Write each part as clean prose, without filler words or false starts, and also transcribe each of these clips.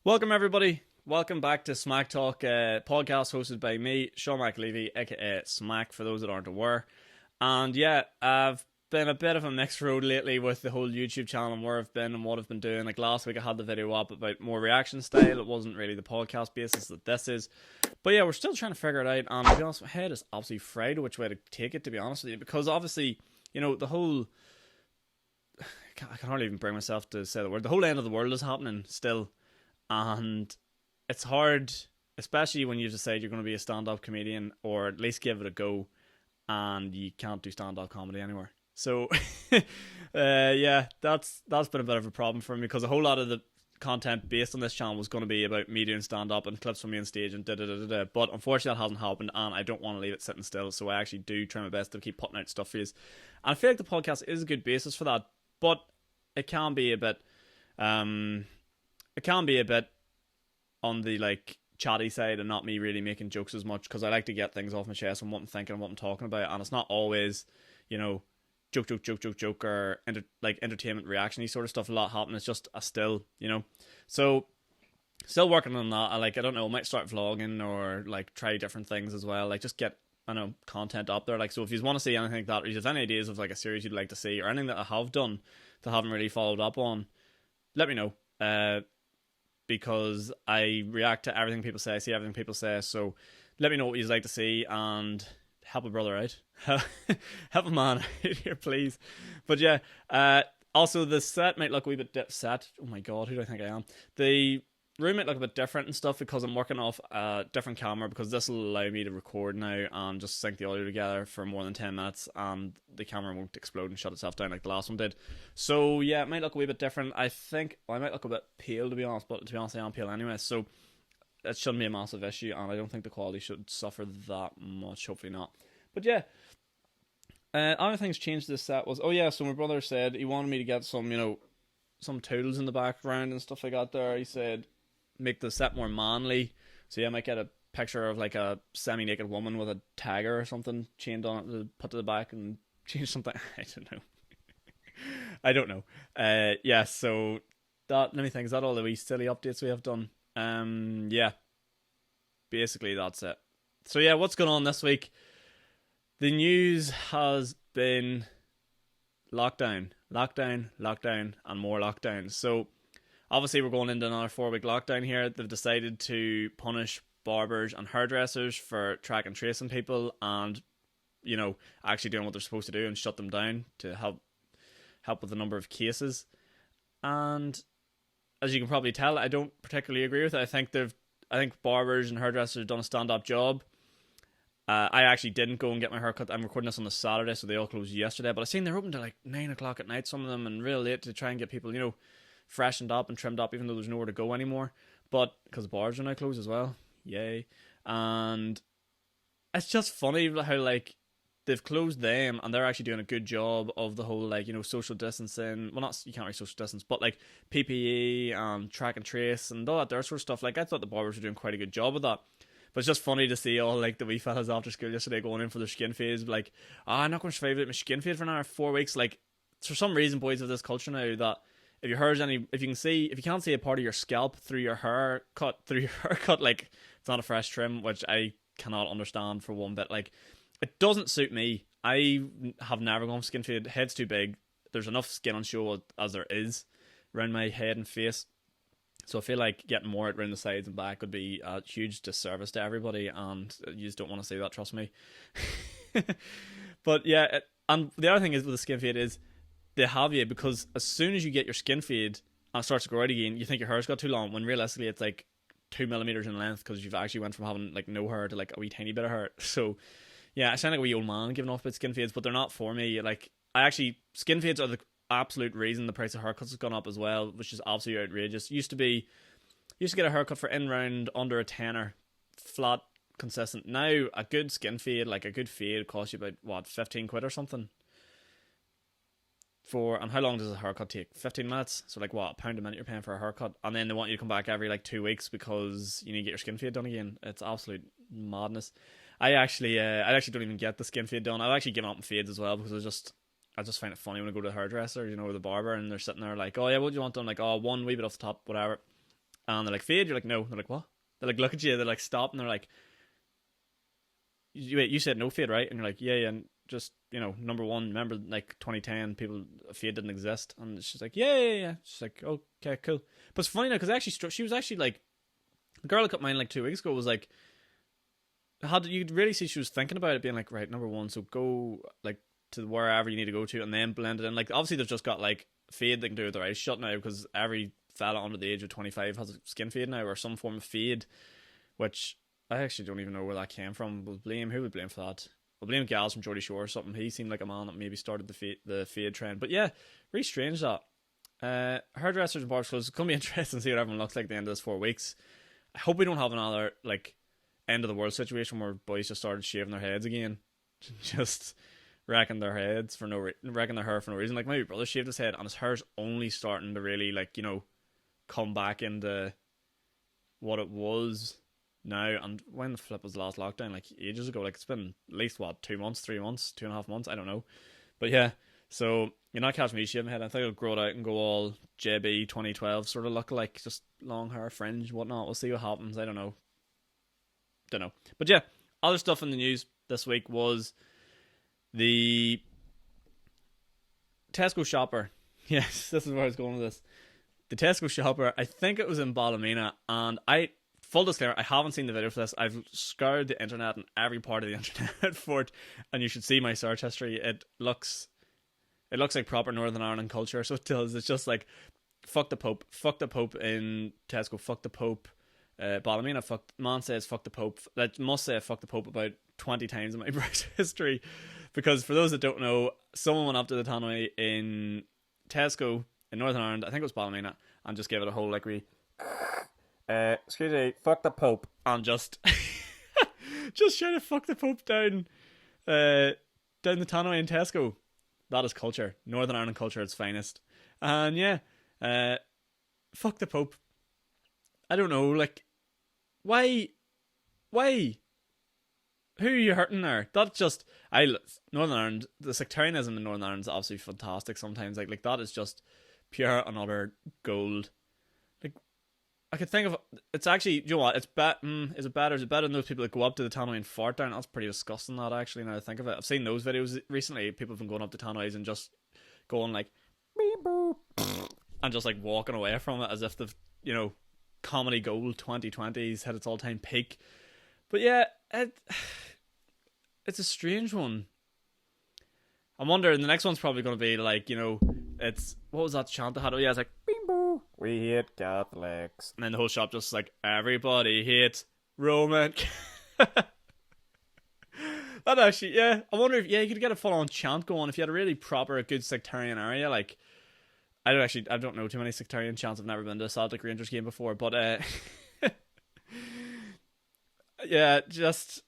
Welcome, everybody. Welcome back to SMAC Talk, podcast hosted by me, Sean McAleavey, aka SMAC, for those that aren't aware. And yeah, I've been a bit of a mixed road lately with the whole YouTube channel and where I've been and what I've been doing. Like last week, I had the video up about more reaction style. It wasn't really the podcast basis that this is. But yeah, we're still trying to figure it out. And to be honest, my head is absolutely fried which way to take it, to be honest with you. Because obviously, the whole. I can hardly even bring myself to say the word. The whole end of the world is happening still. And it's hard, especially when you decide you're going to be a stand-up comedian, or at least give it a go, and you can't do stand-up comedy anywhere. So, yeah, that's been a bit of a problem for me, because a whole lot of the content based on this channel was going to be about me doing stand-up and clips from me on stage and da-da-da-da-da. But unfortunately that hasn't happened, and I don't want to leave it sitting still, so I actually do try my best to keep putting out stuff for you. And I feel like the podcast is a good basis for that, but it can be a bit... It can be a bit on the chatty side and not me really making jokes as much, because I like to get things off my chest and what I'm thinking and what I'm talking about, and it's not always joke or entertainment reaction-y sort of stuff. A lot happening. It's just a still. So still working on that. I don't know, I might start vlogging or try different things as well, just get content up there. So if you want to see anything like that, or you have any ideas of a series you'd like to see, or anything that I have done that I haven't really followed up on, let me know. Because I react to everything people say, I see everything people say, so let me know what you'd like to see and help a brother out. Help a man out here, please. But yeah, also the set might look a wee bit set. Oh my god, who do I think I am? The room might look a bit different and stuff, because I'm working off a different camera, because this will allow me to record now and just sync the audio together for more than 10 minutes, and the camera won't explode and shut itself down like the last one did. So yeah, it might look a wee bit different. I think I might look a bit pale, to be honest, but to be honest I am pale anyway, so it shouldn't be a massive issue, and I don't think the quality should suffer that much, hopefully not. But yeah, other things changed this set was, so my brother said he wanted me to get some, some tools in the background and stuff like that there. He said make the set more manly, so yeah, I might get a picture of a semi-naked woman with a tagger or something chained on it to put to the back and change something. I don't know. Yeah, so that, let me think, is that all the wee silly updates we have done? Yeah, basically that's it. So yeah, what's going on this week? The news has been lockdown, and more lockdown. So obviously we're going into another 4-week lockdown here. They've decided to punish barbers and hairdressers for track and tracing people and, actually doing what they're supposed to do and shut them down to help with the number of cases. And as you can probably tell, I don't particularly agree with it. I think barbers and hairdressers have done a stand-up job. I actually didn't go and get my haircut. I'm recording this on the Saturday, so they all closed yesterday. But I seen they're open to 9 o'clock at night, some of them, and real late, to try and get people, freshened up and trimmed up, even though there's nowhere to go anymore. But because bars are now closed as well, yay. And it's just funny how they've closed them and they're actually doing a good job of the whole social distancing. Well, not, you can't really social distance, but PPE and track and trace and all that there sort of stuff. I thought the barbers were doing quite a good job of that. But it's just funny to see all the wee fellas after school yesterday going in for their skin fades, I'm not going to survive with my skin fade for another 4 weeks. For some reason, boys have this culture now that if you can't see a part of your scalp through your haircut, it's not a fresh trim, which I cannot understand for one bit. It doesn't suit me. I have never gone for skin fade. Head's too big. There's enough skin on show as there is around my head and face. So I feel like getting more out around the sides and back would be a huge disservice to everybody, and you just don't want to see that, trust me. But yeah, and the other thing is with the skin fade is they have you, because as soon as you get your skin fade and it starts to grow out again, you think your hair's got too long, when realistically it's 2 millimeters in length, because you've actually went from having no hair to a wee tiny bit of hair. So yeah, I sound like a wee old man giving off about skin fades, but they're not for me. Skin fades are the absolute reason the price of haircuts has gone up as well, which is absolutely outrageous. Used to get a haircut for in round under a tenner, flat, consistent. Now a good skin fade, a good fade, costs you about 15 quid or something. And how long does a haircut take? 15 minutes. So £1 a minute you're paying for a haircut, and then they want you to come back every 2 weeks because you need to get your skin fade done again. It's absolute madness. I actually don't even get the skin fade done. I've actually given up on fades as well, because I just find it funny when I go to the hairdresser, or the barber, and they're sitting there oh yeah, what do you want done? One wee bit off the top, whatever. And they're like, Fade? You're like, no. They're like, what? They like look at you, they like stop, and they're like, wait, you said no Fade, right? And you're like, yeah, and just, number one, remember like 2010, people, Fade didn't exist. And she's like, yeah. She's like, okay, cool. But it's funny now, because actually, she was actually like, the girl that cut mine like 2 weeks ago was like, you could really see she was thinking about it, being like, right, number one, so go like to wherever you need to go to, and then blend it in. Like, obviously they've just got like fade they can do with their eyes shut now, because every fella under the age of 25 has a skin fade now, or some form of fade, which I actually don't even know where that came from. Who would blame for that? We'll blame Gals from Geordie Shore or something. He seemed like a man that maybe started the fade trend. But yeah, really strange that. Hairdressers and barbers clothes. It's going to be interesting to see what everyone looks like at the end of this 4 weeks. I hope we don't have another like end of the world situation where boys just started shaving their heads again, just wrecking their hair for no reason. Like, my brother shaved his head, and his hair's only starting to really like come back into what it was now. And when the flip was the last lockdown? Like ages ago. Like, it's been at least 2 months, 3 months, 2.5 months. I don't know, but yeah. So you're not catching me shaving my head. I think I'll grow it out and go all JB 2012 sort of look, like just long hair, fringe, whatnot. We'll see what happens. I don't know. But yeah, other stuff in the news this week was the Tesco Shopper. Yes, this is where I was going with this. The Tesco Shopper, I think it was in Ballymena, and full disclaimer, I haven't seen the video for this. I've scoured the internet and every part of the internet for it, and you should see my search history. It looks like proper Northern Ireland culture, so it does. It's just like, fuck the Pope in Tesco, fuck the Pope. Ballymena, man says fuck the Pope. That must say fuck the Pope about 20 times in my browser history, because for those that don't know, someone went up to the tannoy in Tesco in Northern Ireland, I think it was Ballymena, and just gave it a whole like excuse me, fuck the Pope, and just just trying to fuck the Pope down the tannoy in Tesco. That is culture, Northern Ireland culture at its finest. And yeah, fuck the Pope. I don't know, like, why? Who are you hurting there? That's just, Northern Ireland, the sectarianism in Northern Ireland is obviously fantastic sometimes. Like that is just pure and utter gold. Like, I could think of, it's actually, you know what? Is it better? Is it better than those people that go up to the tannoy and fart down? That's pretty disgusting. That actually, now I think of it, I've seen those videos recently. People have been going up to tannoys and just going like, beep boop, and just like walking away from it as if they've, comedy gold 2020's hit its all-time peak. But yeah, it's a strange one. I wonder, the next one's probably going to be like, it's, what was that chant they had? Oh yeah, it's like, bimbo, we hate Catholics, and then the whole shop just like, everybody hates Roman. That actually, yeah, I wonder if, you could get a full-on chant going if you had a really proper good sectarian area. Like, I don't know too many sectarian chants. I've never been to a Celtic Rangers game before, but yeah, just,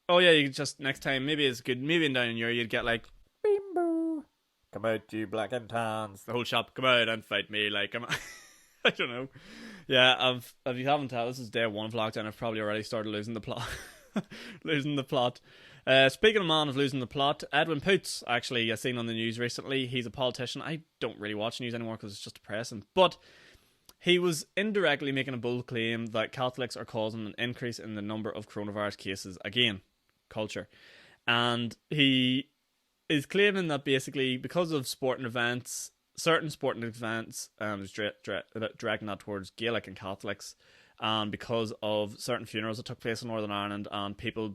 oh yeah, you just, next time, maybe it's good, maybe down in Europe you'd get like, bimbo, come out you black and tans, the whole shop, come out and fight me, like, I don't know. Yeah, if you haven't told, this is day one of lockdown, I've probably already started losing the plot. Speaking of man of losing the plot, Edwin Poots, actually, I seen on the news recently. He's a politician. I don't really watch news anymore because it's just depressing. But he was indirectly making a bold claim that Catholics are causing an increase in the number of coronavirus cases. Again, culture. And he is claiming that basically because of sporting events, certain sporting events, directing that towards Gaelic and Catholics, and because of certain funerals that took place in Northern Ireland and people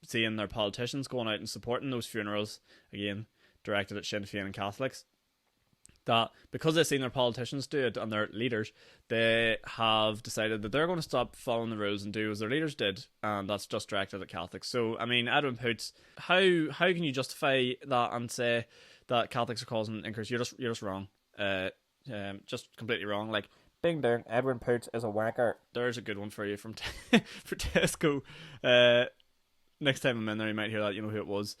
seeing their politicians going out and supporting those funerals, again, directed at Sinn Féin and Catholics, that because they've seen their politicians do it and their leaders, they have decided that they're going to stop following the rules and do as their leaders did, and that's just directed at Catholics. So, I mean, Edwin Poots, how can you justify that and say that Catholics are causing an increase? You're just wrong. Just completely wrong. Like, ding dong, Edwin Poots is a wanker. There's a good one for you from for Tesco. Next time I'm in there, you might hear that. You know who it was.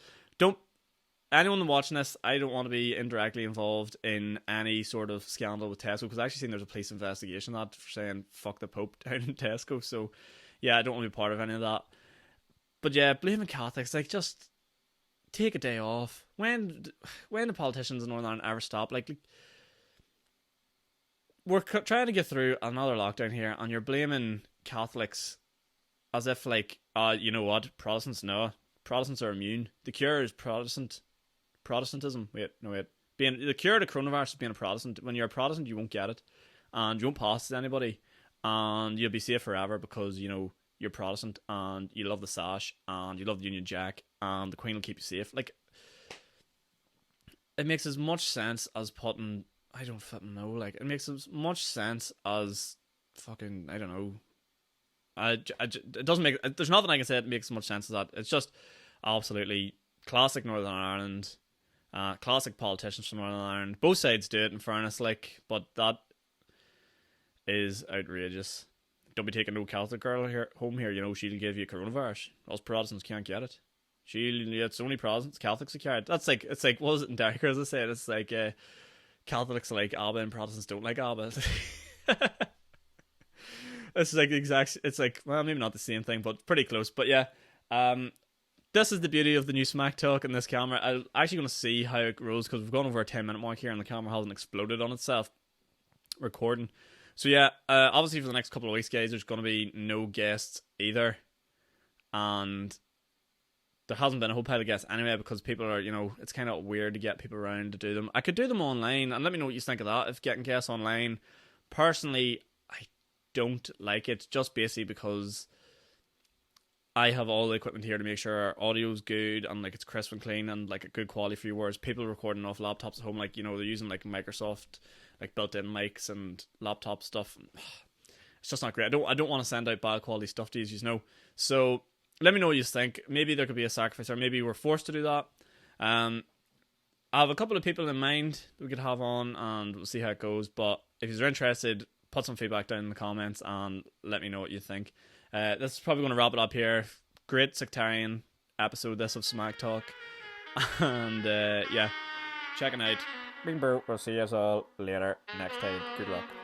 Anyone watching this, I don't want to be indirectly involved in any sort of scandal with Tesco, because I actually seen there's a police investigation that for saying fuck the Pope down in Tesco. So yeah, I don't want to be part of any of that. But yeah, blaming Catholics, like, just take a day off. When the politicians in Northern Ireland ever stop? Like we're trying to get through another lockdown here, and you're blaming Catholics as if like, you know what, Protestants, no, Protestants are immune. The cure is Protestantism. Wait, no wait. The cure to coronavirus is being a Protestant. When you're a Protestant, you won't get it, and you won't pass it to anybody, and you'll be safe forever because you know you're Protestant and you love the sash and you love the Union Jack and the Queen will keep you safe. Like, it makes as much sense as putting. I don't fucking know. Like, it makes as much sense as fucking. I don't know. It doesn't make. There's nothing I can say that makes as much sense as that. It's just absolutely classic Northern Ireland. Classic politicians from Northern Ireland. Both sides do it, in fairness, like, but that is outrageous. Don't be taking no Catholic girl home here. You know she'll give you coronavirus. Us Protestants can't get it. It's only Protestants, Catholics who carry it. That's like, it's like, what was it in Derrick, as I said? It's like Catholics like ABBA and Protestants don't like ABBA. It's like exact. It's like, well, maybe not the same thing, but pretty close. But yeah, this is the beauty of the new SMAC talk in this camera. I'm actually going to see how it rolls because we've gone over a 10-minute mark here and the camera hasn't exploded on itself recording. So yeah, obviously for the next couple of weeks, guys, there's going to be no guests either. And there hasn't been a whole pile of guests anyway because people are, you know, it's kind of weird to get people around to do them. I could do them online and let me know what you think of that. If getting guests online, personally, I don't like it just basically because I have all the equipment here to make sure our audio's good and like it's crisp and clean and like a good quality for you. Whereas people recording off laptops at home, like, you know, they're using like Microsoft like built-in mics and laptop stuff. It's just not great. I don't want to send out bad quality stuff to you know. So let me know what you think. Maybe there could be a sacrifice, or maybe we're forced to do that. I have a couple of people in mind that we could have on, and we'll see how it goes. But if you're interested, put some feedback down in the comments and let me know what you think. This is probably going to wrap it up here. Great Sectarian episode this of SMAC Talk. And yeah, checking out. Bing bro. We'll see you all later next time. Good luck.